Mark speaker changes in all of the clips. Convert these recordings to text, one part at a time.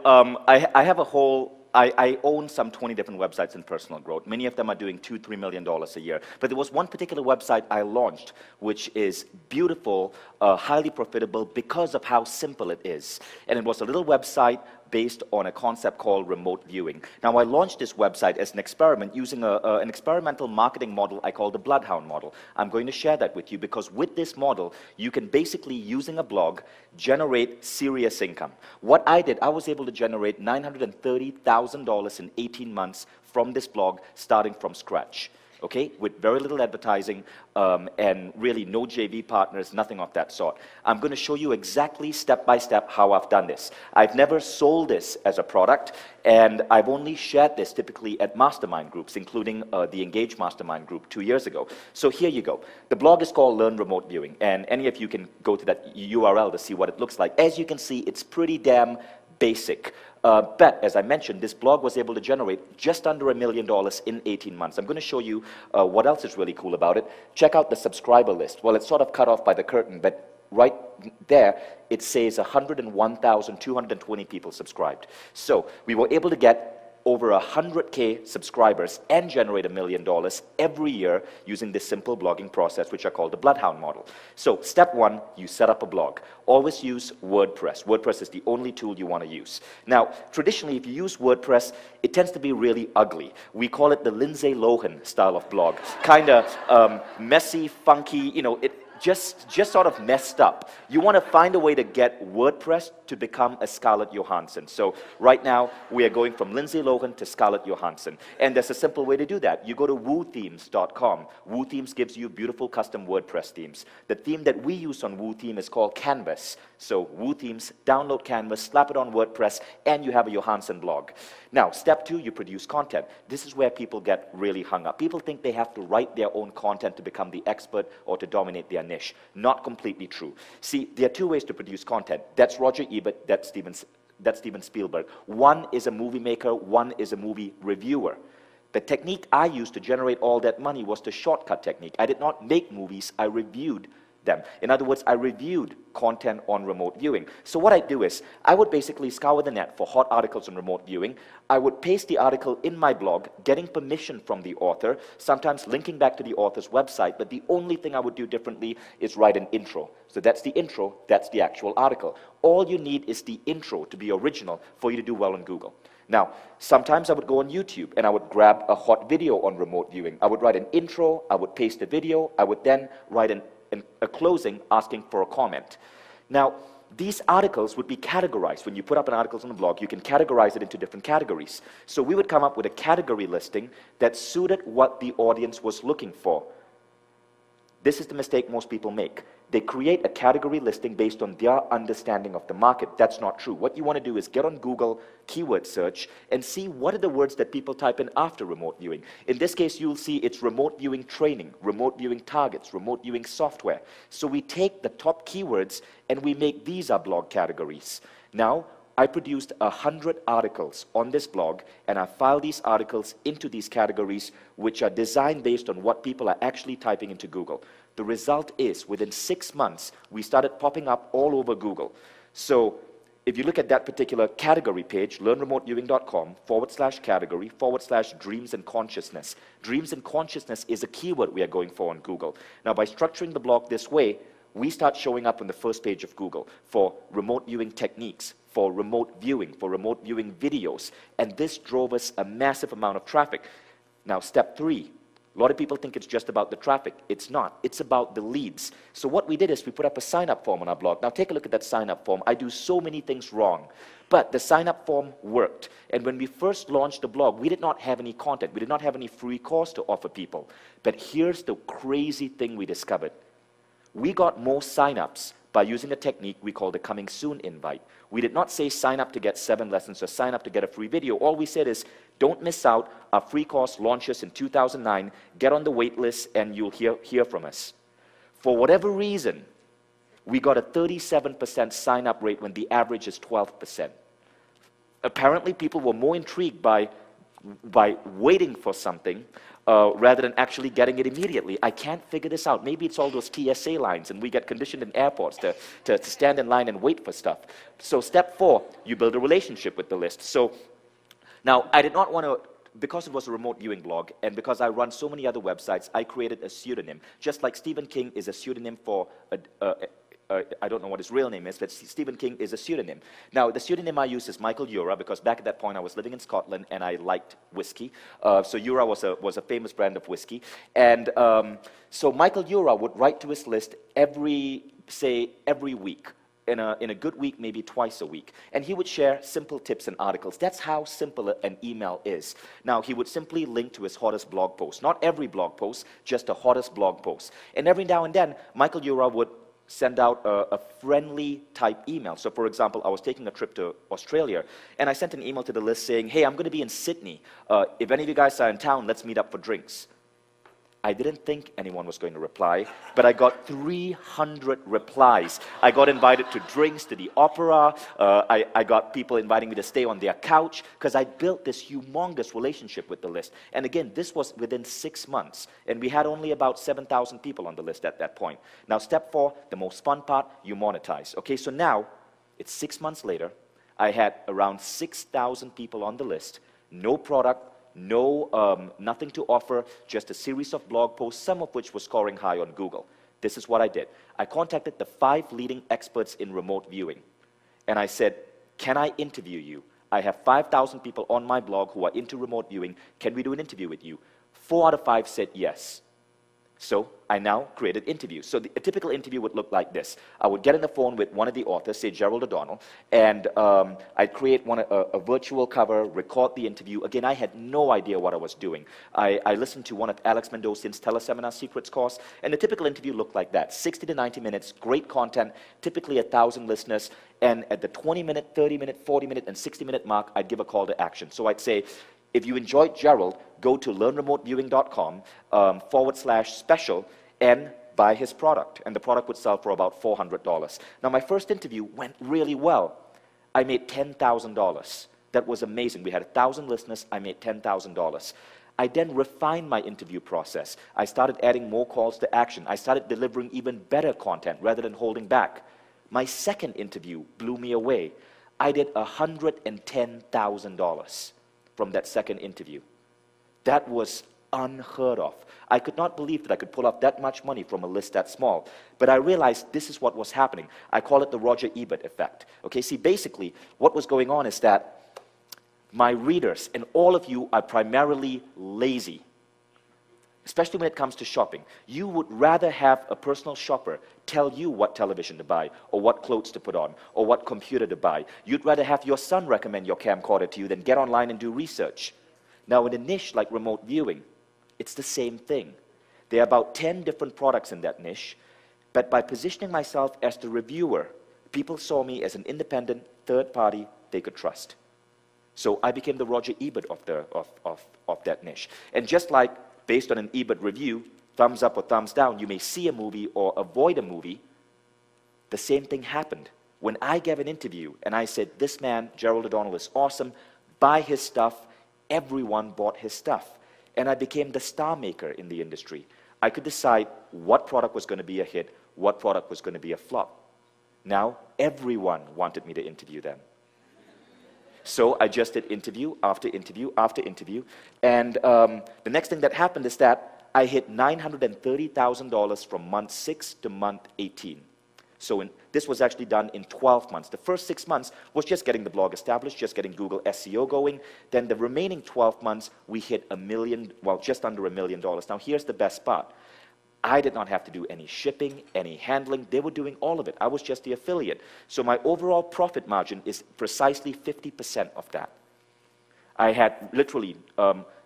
Speaker 1: I have a whole, I own some 20 different websites in personal growth. Many of them are doing $2, $3 million a year. But there was one particular website I launched, which is beautiful, highly profitable because of how simple it is. And it was a little website based on a concept called remote viewing. Now, I launched this website as an experiment using an experimental marketing model I call the Bloodhound model. I'm going to share that with you because with this model, you can basically, using a blog, generate serious income. What I did, I was able to generate $930,000 in 18 months from this blog, starting from scratch. Okay, with very little advertising and really no JV partners, nothing of that sort. I'm going to show you exactly step by step how I've done this. I've never sold this as a product, and I've only shared this typically at mastermind groups, including the Engage Mastermind group 2 years ago. So here you go. The blog is called Learn Remote Viewing, and any of you can go to that URL to see what it looks like. As you can see, it's pretty damn basic. But as I mentioned, this blog was able to generate just under $1 million in 18 months. I'm going to show you what else is really cool about it. Check out the subscriber list. Well, it's sort of cut off by the curtain, but right there, it says 101,220 people subscribed. So we were able to get over 100K subscribers and generate $1 million every year using this simple blogging process, which I call the Bloodhound model. So step one, you set up a blog. Always use WordPress. WordPress is the only tool you want to use. Now, traditionally, if you use WordPress, it tends to be really ugly. We call it the Lindsay Lohan style of blog. Kind of messy, funky, you know, just sort of messed up. You want to find a way to get WordPress to become a Scarlett Johansson. So right now, we are going from Lindsay Lohan to Scarlett Johansson. And there's a simple way to do that. You go to woothemes.com. WooThemes gives you beautiful custom WordPress themes. The theme that we use on WooTheme is called Canvas. So WooThemes, download Canvas, slap it on WordPress, and you have a Johansson blog. Now, step two, you produce content. This is where people get really hung up. People think they have to write their own content to become the expert or to dominate their niche. Not completely true. See, there are two ways to produce content. That's Roger Ebert, that's Steven Spielberg. One is a movie maker, one is a movie reviewer. The technique I used to generate all that money was the shortcut technique. I did not make movies, I reviewed them. In other words, I reviewed content on remote viewing. So what I do is, I would basically scour the net for hot articles on remote viewing. I would paste the article in my blog, getting permission from the author, sometimes linking back to the author's website, but the only thing I would do differently is write an intro. So that's the intro, that's the actual article. All you need is the intro to be original for you to do well on Google. Now, sometimes I would go on YouTube and I would grab a hot video on remote viewing. I would write an intro, I would paste a video, I would then write a closing asking for a comment. Now, these articles would be categorized. When you put up an article on the blog, you can categorize it into different categories. So we would come up with a category listing that suited what the audience was looking for. This is the mistake most people make. They create a category listing based on their understanding of the market. That's not true. What you want to do is get on Google keyword search and see what are the words that people type in after remote viewing. In this case, you'll see it's remote viewing training, remote viewing targets, remote viewing software. So we take the top keywords and we make these our blog categories. Now, I produced 100 articles on this blog, and I filed these articles into these categories, which are designed based on what people are actually typing into Google. The result is, within 6 months, we started popping up all over Google. So if you look at that particular category page, learnremoteviewing.com/category/dreams and consciousness. Dreams and consciousness is a keyword we are going for on Google. Now, by structuring the blog this way, we start showing up on the first page of Google for remote viewing techniques, for remote viewing videos, and this drove us a massive amount of traffic. Now, step three, a lot of people think it's just about the traffic. It's not. It's about the leads. So what we did is we put up a sign-up form on our blog. Now, take a look at that sign-up form. I do so many things wrong, but the sign-up form worked. And when we first launched the blog, we did not have any content. We did not have any free course to offer people. But here's the crazy thing we discovered. We got more sign-ups by using a technique we call the coming soon invite. We did not say sign up to get 7 lessons or sign up to get a free video. All we said is don't miss out. Our free course launches in 2009. Get on the wait list and you'll hear from us. For whatever reason, we got a 37% sign up rate when the average is 12%. Apparently people were more intrigued by waiting for something rather than actually getting it immediately. I can't figure this out. Maybe it's all those TSA lines, and we get conditioned in airports to stand in line and wait for stuff. So step 4, you build a relationship with the list. So now, I did not want to, because it was a remote viewing blog, and because I run so many other websites, I created a pseudonym. Just like Stephen King is a pseudonym for I don't know what his real name is, but Stephen King is a pseudonym. Now, the pseudonym I use is Michael Ura, because back at that point I was living in Scotland and I liked whiskey. So Ura was a famous brand of whiskey. And so Michael Ura would write to his list every week. In a good week, maybe twice a week. And he would share simple tips and articles. That's how simple an email is. Now, he would simply link to his hottest blog post. Not every blog post, just the hottest blog post. And every now and then, Michael Ura would send out a friendly type email. So for example, I was taking a trip to Australia, and I sent an email to the list saying, hey, I'm going to be in Sydney. If any of you guys are in town, let's meet up for drinks. I didn't think anyone was going to reply, but I got 300 replies. I got invited to drinks, to the opera. I got people inviting me to stay on their couch, because I built this humongous relationship with the list. And again, this was within 6 months, and we had only about 7,000 people on the list at that point. Now, step 4, the most fun part, you monetize. Okay, so now, it's 6 months later. I had around 6,000 people on the list, no product, nothing to offer, just a series of blog posts, some of which were scoring high on Google. This is what I did. I contacted the 5 leading experts in remote viewing, and I said, can I interview you? I have 5,000 people on my blog who are into remote viewing. Can we do an interview with you? 4 out of 5 said yes. So I now created interviews. So a typical interview would look like this. I would get on the phone with one of the authors, say Gerald O'Donnell, and I'd create a virtual cover, record the interview. Again, I had no idea what I was doing. I listened to one of Alex Mendocian's Teleseminar Secrets course, and the typical interview looked like that. 60 to 90 minutes, great content, typically 1,000 listeners, and at the 20-minute, 30-minute, 40-minute, and 60-minute mark, I'd give a call to action. So I'd say, if you enjoyed Gerald, go to learnremoteviewing.com /special and buy his product. And the product would sell for about $400. Now, my first interview went really well. I made $10,000. That was amazing. We had 1,000 listeners. I made $10,000. I then refined my interview process. I started adding more calls to action. I started delivering even better content rather than holding back. My second interview blew me away. I did $110,000 from that second interview. That was unheard of. I could not believe that I could pull off that much money from a list that small. But I realized this is what was happening. I call it the Roger Ebert effect. Okay, see, basically, what was going on is that my readers, and all of you are primarily lazy, especially when it comes to shopping. You would rather have a personal shopper tell you what television to buy, or what clothes to put on, or what computer to buy. You'd rather have your son recommend your camcorder to you than get online and do research. Now, in a niche like remote viewing, it's the same thing. There are about 10 different products in that niche, but by positioning myself as the reviewer, people saw me as an independent third party they could trust. So I became the Roger Ebert of that niche. And just like based on an Ebert review, thumbs up or thumbs down, you may see a movie or avoid a movie, the same thing happened. When I gave an interview and I said, this man, Gerald O'Donnell, is awesome, buy his stuff, everyone bought his stuff. And I became the star maker in the industry. I could decide what product was going to be a hit, what product was going to be a flop. Now, everyone wanted me to interview them. So I just did interview after interview after interview. And the next thing that happened is that I hit $930,000 from month 6 to month 18. So this was actually done in 12 months. The first 6 months was just getting the blog established, just getting Google SEO going. Then the remaining 12 months, we hit $1 million, well, just under $1 million. Now, here's the best part. I did not have to do any shipping, any handling. They were doing all of it. I was just the affiliate. So my overall profit margin is precisely 50% of that. I had literally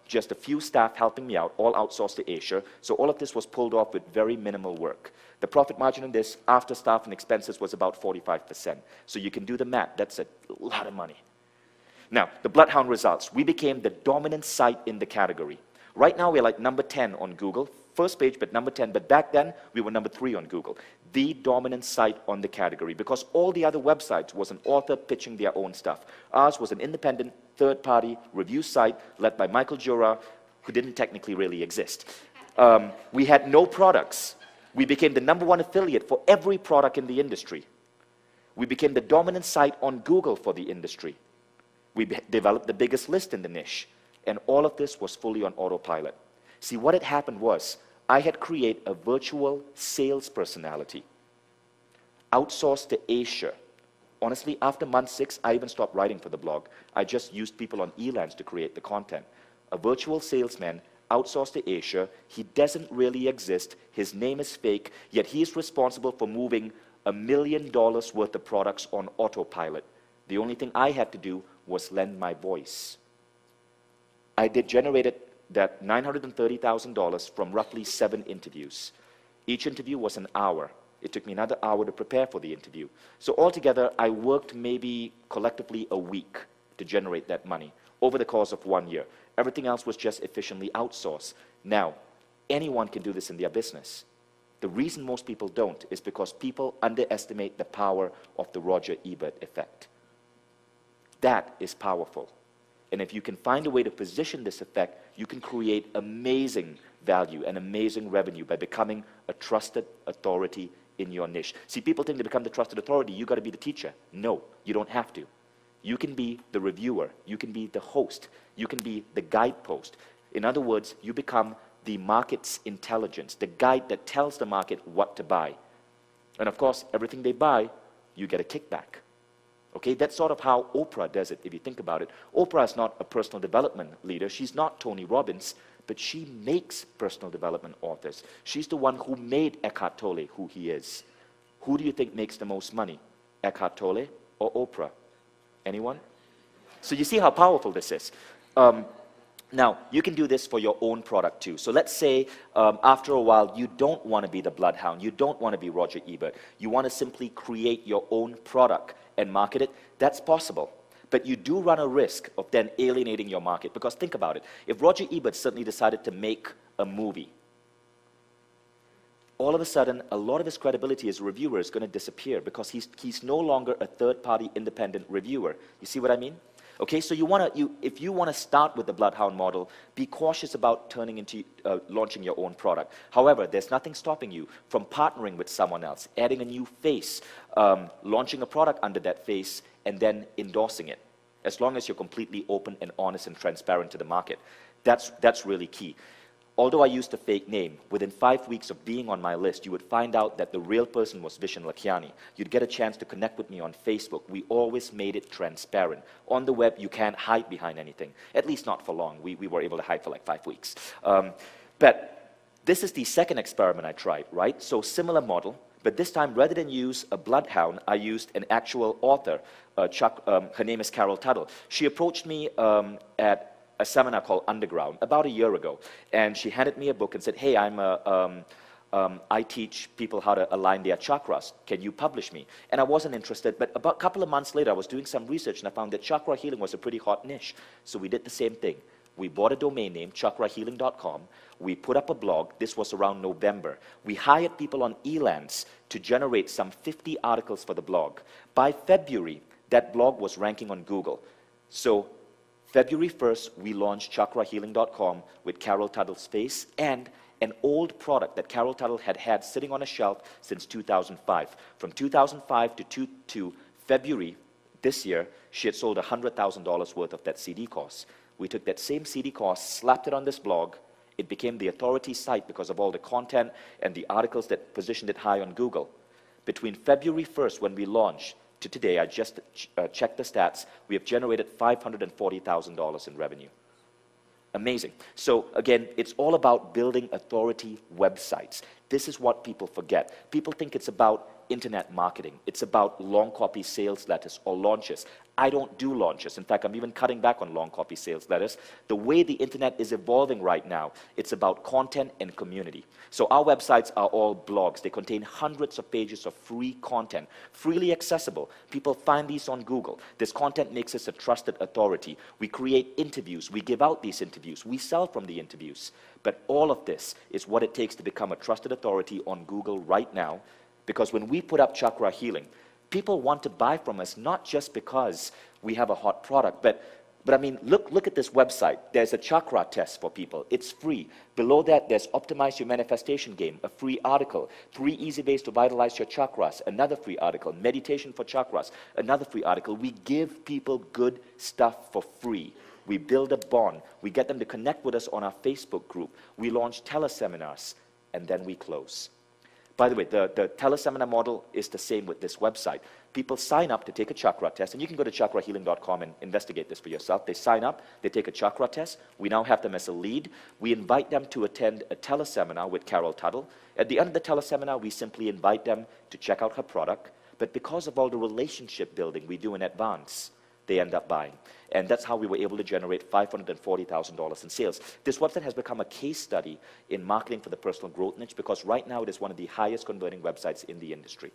Speaker 1: just a few staff helping me out, all outsourced to Asia. So all of this was pulled off with very minimal work. The profit margin on this, after staff and expenses, was about 45%. So you can do the math. That's a lot of money. Now, the Bloodhound results. We became the dominant site in the category. Right now, we're like number 10 on Google. First page, but number 10. But back then, we were number 3 on Google. The dominant site on the category, because all the other websites was an author pitching their own stuff. Ours was an independent, third-party review site led by Michael Jura, who didn't technically really exist. We had no products. We became the #1 affiliate for every product in the industry. We became the dominant site on Google for the industry. We developed the biggest list in the niche. And all of this was fully on autopilot. See, what had happened was, I had created a virtual sales personality, outsourced to Asia. Honestly, after month 6, I even stopped writing for the blog. I just used people on Elance to create the content. A virtual salesman, outsourced to Asia. He doesn't really exist. His name is fake, yet he is responsible for moving $1 million worth of products on autopilot. The only thing I had to do was lend my voice. I generated that $930,000 from roughly 7 interviews. Each interview was an hour. It took me another hour to prepare for the interview. So altogether, I worked maybe collectively a week to generate that money over the course of 1 year. Everything else was just efficiently outsourced. Now, anyone can do this in their business. The reason most people don't is because people underestimate the power of the Roger Ebert effect. That is powerful. And if you can find a way to position this effect, you can create amazing value and amazing revenue by becoming a trusted authority in your niche. See, people think to become the trusted authority, you got to be the teacher. No, you don't have to. You can be the reviewer. You can be the host. You can be the guidepost. In other words, you become the market's intelligence, the guide that tells the market what to buy. And of course, everything they buy, you get a kickback. Okay, that's sort of how Oprah does it, if you think about it. Oprah is not a personal development leader. She's not Tony Robbins, but she makes personal development authors. She's the one who made Eckhart Tolle who he is. Who do you think makes the most money? Eckhart Tolle or Oprah? Anyone? So you see how powerful this is. Now, you can do this for your own product too. So let's say after a while, you don't want to be the bloodhound. You don't want to be Roger Ebert. You want to simply create your own product and market it. That's possible. But you do run a risk of then alienating your market. Because think about it. If Roger Ebert suddenly decided to make a movie, all of a sudden, a lot of his credibility as a reviewer is going to disappear because he's no longer a third-party independent reviewer. You see what I mean? Okay, so if you want to start with the bloodhound model, be cautious about turning into launching your own product. However, there's nothing stopping you from partnering with someone else, adding a new face, launching a product under that face, and then endorsing it. As long as you're completely open and honest and transparent to the market. That's really key. Although I used a fake name, within 5 weeks of being on my list, you would find out that the real person was Vishon Lakьяни. You'd get a chance to connect with me on Facebook. We always made it transparent. On the web, you can't hide behind anything, at least not for long. We were able to hide for like 5 weeks. But this is the second experiment I tried, right? So similar model, but this time, rather than use a bloodhound, I used an actual author, her name is Carol Tuttle. She approached me at a seminar called Underground about a year ago, and she handed me a book and said, hey, I teach people how to align their chakras. Can you publish me? And I wasn't interested, but about a couple of months later, I was doing some research and I found that chakra healing was a pretty hot niche. So we did the same thing. We bought a domain name, chakrahealing.com. We put up a blog. This was around November. We hired people on Elance to generate some 50 articles for the blog. By February, that blog was ranking on Google. So February 1st, we launched chakrahealing.com with Carol Tuttle's face and an old product that Carol Tuttle had had sitting on a shelf since 2005. From 2005 to February this year, she had sold $100,000 worth of that CD course. We took that same CD course, slapped it on this blog. It became the authority site because of all the content and the articles that positioned it high on Google. Between February 1st, when we launched, to today, I just checked the stats, we have generated $540,000 in revenue. Amazing. So again, it's all about building authority websites. This is what people forget. People think it's about internet marketing. It's about long copy sales letters or launches. I don't do launches. In fact, I'm even cutting back on long copy sales letters. The way the internet is evolving right now, it's about content and community. So our websites are all blogs. They contain hundreds of pages of free content, freely accessible. People find these on Google. This content makes us a trusted authority. We create interviews. We give out these interviews. We sell from the interviews. But all of this is what it takes to become a trusted authority on Google right now. Because when we put up Chakra Healing, people want to buy from us not just because we have a hot product, but But I mean, look at this website. There's a chakra test for people. It's free. Below that, there's Optimize Your Manifestation Game, a free article. 3 easy ways to vitalize your chakras, another free article. Meditation for chakras, another free article. We give people good stuff for free. We build a bond. We get them to connect with us on our Facebook group. We launch teleseminars, and then we close. By the way, the teleseminar model is the same with this website. People sign up to take a chakra test, and you can go to chakrahealing.com and investigate this for yourself. They sign up, they take a chakra test. We now have them as a lead. We invite them to attend a teleseminar with Carol Tuttle. At the end of the teleseminar, we simply invite them to check out her product. But because of all the relationship building we do in advance, they end up buying. And that's how we were able to generate $540,000 in sales. This website has become a case study in marketing for the personal growth niche because right now it is one of the highest converting websites in the industry.